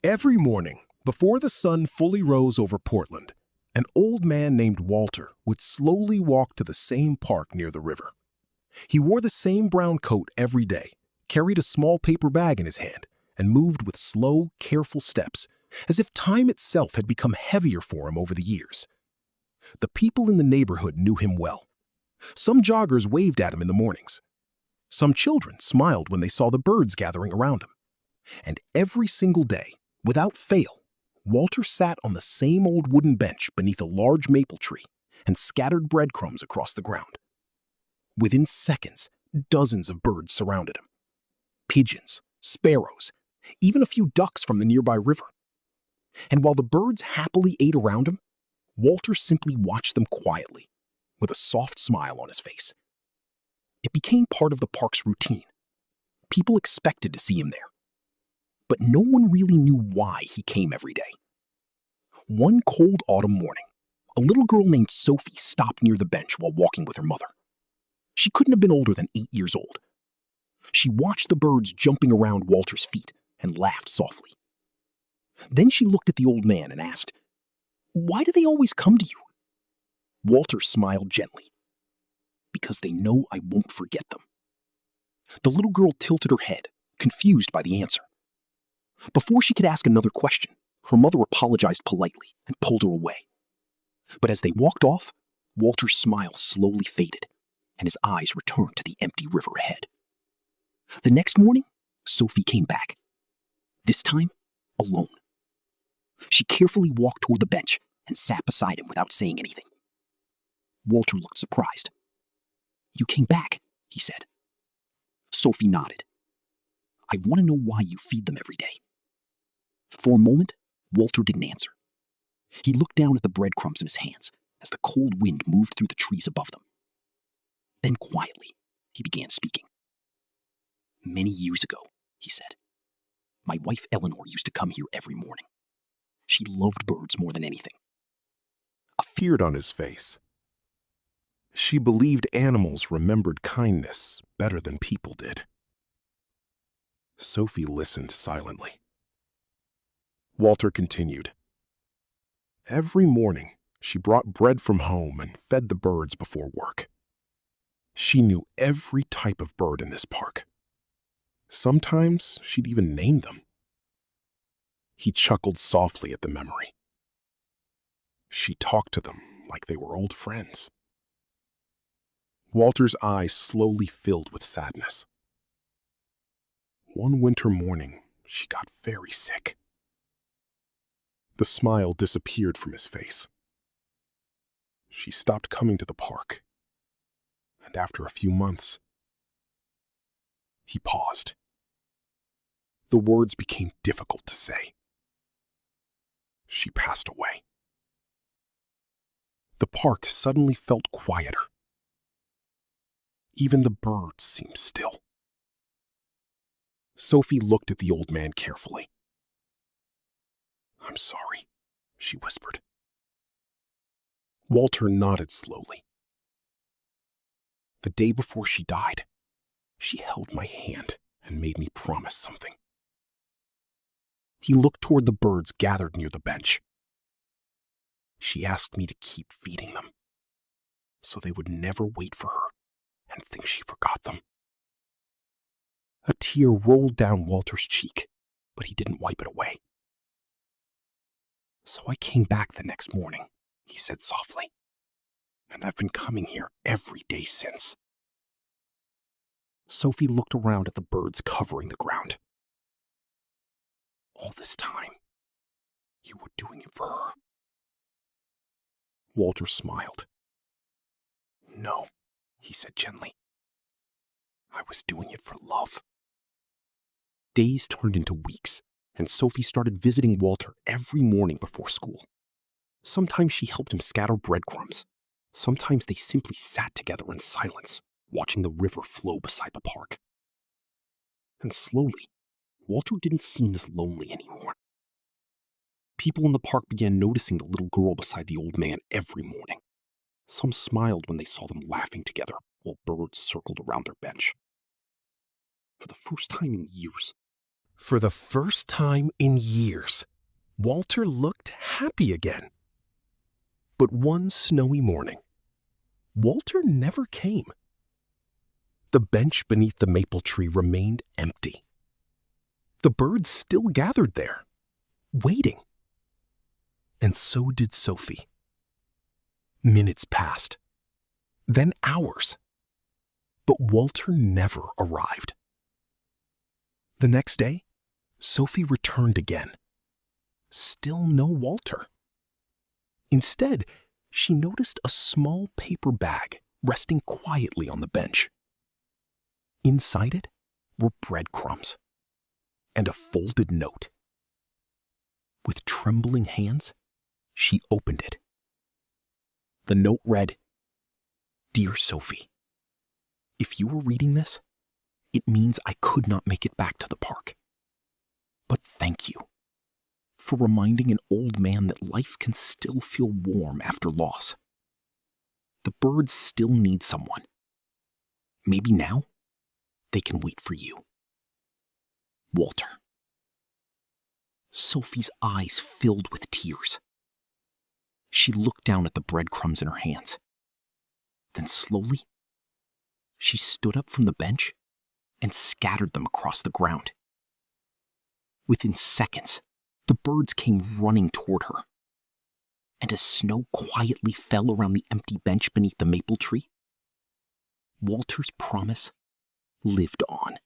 Every morning, before the sun fully rose over Portland, an old man named Walter would slowly walk to the same park near the river. He wore the same brown coat every day, carried a small paper bag in his hand, and moved with slow, careful steps, as if time itself had become heavier for him over the years. The people in the neighborhood knew him well. Some joggers waved at him in the mornings. Some children smiled when they saw the birds gathering around him. And every single day, without fail, Walter sat on the same old wooden bench beneath a large maple tree and scattered breadcrumbs across the ground. Within seconds, dozens of birds surrounded him. Pigeons, sparrows, even a few ducks from the nearby river. And while the birds happily ate around him, Walter simply watched them quietly, with a soft smile on his face. It became part of the park's routine. People expected to see him there. But no one really knew why he came every day. One cold autumn morning, a little girl named Sophie stopped near the bench while walking with her mother. She couldn't have been older than 8 years old. She watched the birds jumping around Walter's feet and laughed softly. Then she looked at the old man and asked, "Why do they always come to you?" Walter smiled gently. "Because they know I won't forget them." The little girl tilted her head, confused by the answer. Before she could ask another question, her mother apologized politely and pulled her away. But as they walked off, Walter's smile slowly faded, and his eyes returned to the empty river ahead. The next morning, Sophie came back. This time, alone. She carefully walked toward the bench and sat beside him without saying anything. Walter looked surprised. "You came back," he said. Sophie nodded. "I want to know why you feed them every day." For a moment, Walter didn't answer. He looked down at the breadcrumbs in his hands as the cold wind moved through the trees above them. Then quietly, he began speaking. "Many years ago," he said, "my wife Eleanor used to come here every morning. She loved birds more than anything." A fear on his face. She believed animals remembered kindness better than people did. Sophie listened silently. Walter continued. Every morning, she brought bread from home and fed the birds before work. She knew every type of bird in this park. Sometimes she'd even name them. He chuckled softly at the memory. She talked to them like they were old friends. Walter's eyes slowly filled with sadness. One winter morning, she got very sick. The smile disappeared from his face. She stopped coming to the park, and after a few months, he paused. The words became difficult to say. She passed away. The park suddenly felt quieter. Even the birds seemed still. Sophie looked at the old man carefully. "I'm sorry," she whispered. Walter nodded slowly. The day before she died, she held my hand and made me promise something. He looked toward the birds gathered near the bench. She asked me to keep feeding them, so they would never wait for her and think she forgot them. A tear rolled down Walter's cheek, but he didn't wipe it away. "So I came back the next morning," he said softly, "and I've been coming here every day since." Sophie looked around at the birds covering the ground. "All this time, you were doing it for her?" Walter smiled. "No," he said gently. "I was doing it for love." Days turned into weeks, and Sophie started visiting Walter every morning before school. Sometimes she helped him scatter breadcrumbs. Sometimes they simply sat together in silence, watching the river flow beside the park. And slowly, Walter didn't seem as lonely anymore. People in the park began noticing the little girl beside the old man every morning. Some smiled when they saw them laughing together while birds circled around their bench. For the first time in years, For the first time in years, Walter looked happy again. But one snowy morning, Walter never came. The bench beneath the maple tree remained empty. The birds still gathered there, waiting. And so did Sophie. Minutes passed, then hours. But Walter never arrived. The next day, Sophie returned again. Still no Walter. Instead, she noticed a small paper bag resting quietly on the bench. Inside it were breadcrumbs and a folded note. With trembling hands, she opened it. The note read, "Dear Sophie, if you are reading this, it means I could not make it back to the park. But thank you for reminding an old man that life can still feel warm after loss. The birds still need someone. Maybe now they can wait for you. Walter." Sophie's eyes filled with tears. She looked down at the breadcrumbs in her hands. Then slowly, she stood up from the bench and scattered them across the ground. Within seconds, the birds came running toward her. And as snow quietly fell around the empty bench beneath the maple tree, Walter's promise lived on.